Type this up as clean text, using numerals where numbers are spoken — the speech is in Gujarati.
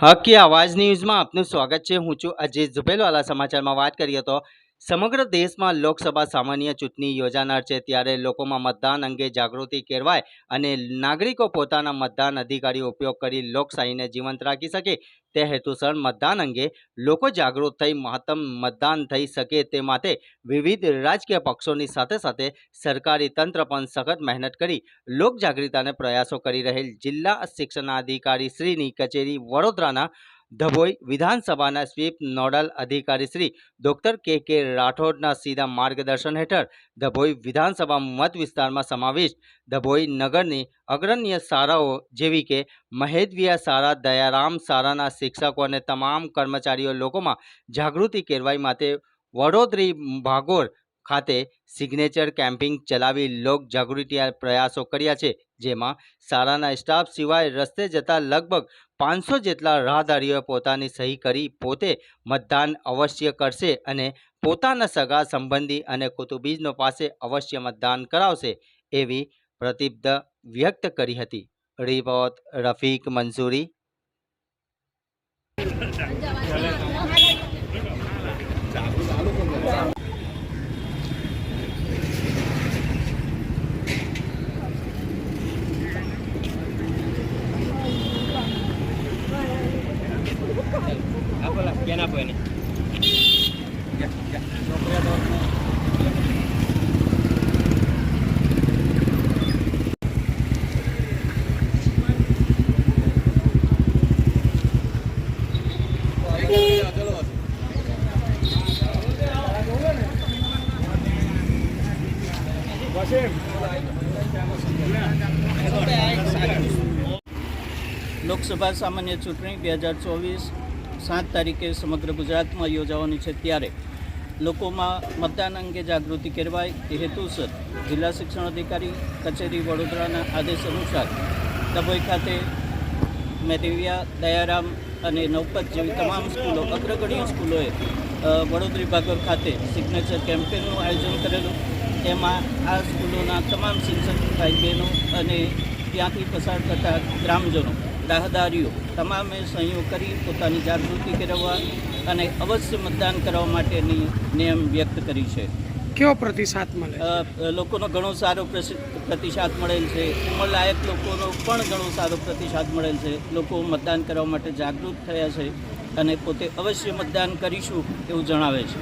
હકી આવાજ ન્યૂઝમાં આપનું સ્વાગત છે। હું છું અજીત ઝુબેલવાલા। સમાચારમાં વાત કરીએ તો સમગ્ર દેશમાં લોકસભા સામાન્ય ચૂંટણી યોજાનાર છે, ત્યારે લોકોમાં મતદાન અંગે જાગૃતિ કેળવાય અને નાગરિકો પોતાના મતદાન અધિકારનો ઉપયોગ કરી લોકશાહીને જીવંત રાખી શકે તે હેતુસર મતદાન અંગે લોકો જાગૃત થઈ મહત્તમ મતદાન થઈ શકે તે માટે વિવિધ રાજકીય પક્ષોની સાથે સાથે સરકારી તંત્ર પણ સખત મહેનત કરી લોકજાગૃતિના પ્રયાસો કરી રહેલ જિલ્લા શિક્ષણાધિકારી શ્રીની કચેરી વડોદરાના ધભોઈ વિધાનસભાના સ્વીપ નોડલ અધિકારી શ્રી ડોક્ટર કે રાઠોડના સીધા માર્ગદર્શન હેઠળ ધભોઈ વિધાનસભા મત વિસ્તારમાં સમાવિષ્ટ ધભોઈ નગરની અગ્રણ્ય શાળાઓ જેવી કે મહેદવિયા શાળા, દયારામ શાળાના શિક્ષકો અને તમામ કર્મચારીઓ લોકોમાં જાગૃતિ કેળવાય માટે વડોદરી ભાગોળ ખાતે સિગ્નેચર કેમ્પિંગ ચલાવી લોક જાગૃતિ પ્રયાસો કર્યા છે, જેમાં શાળાના સ્ટાફ સિવાય રસ્તે જતા લગભગ 500 જેટલા રાહદારીઓએ પોતાની સહી કરી પોતે મતદાન અવશ્ય કરશે અને પોતાના સગા સંબંધી અને કુટુંબીજનો પાસે અવશ્ય મતદાન કરાવશે એવી પ્રતિબદ્ધતા વ્યક્ત કરી હતી। Report Rafiq Mansuri. Yan apa ini? Lok Sabha સામાન્ય ચૂંટણી 2024 7 તારીખે સમગ્ર ગુજરાતમાં યોજાવાની છે, ત્યારે લોકોમાં મતદાન અંગે જાગૃતિ કેળવાય તે હેતુસર જિલ્લા શિક્ષણાધિકારી કચેરી વડોદરાના આદેશ અનુસાર ધભોઈ ખાતે મેદેવિયા, દયારામ અને નવપત જેવી તમામ સ્કૂલો, અગ્રગણ્ય સ્કૂલોએ વડોદરી ભાગોળ ખાતે સિગ્નેચર કેમ્પેનનું આયોજન કરેલું। તેમાં આ સ્કૂલોના તમામ શિક્ષક ભાઈ બહેનો અને ત્યાંથી પસાર થતા ગ્રામજનો, રાહદારીઓ તમામે સહયોગ કરી પોતાની જાગૃતિ કેળવવા અને અવશ્ય મતદાન કરવા માટેની નિયમ વ્યક્ત કરી છે। કેવો પ્રતિસાદ મળે? લોકોનો ઘણો સારો પ્રતિસાદ મળેલ છે। ઉંમરલાયક લોકોનો પણ ઘણો સારો પ્રતિસાદ મળેલ છે। લોકો મતદાન કરવા માટે જાગૃત થયા છે અને પોતે અવશ્ય મતદાન કરીશું એવું જણાવે છે।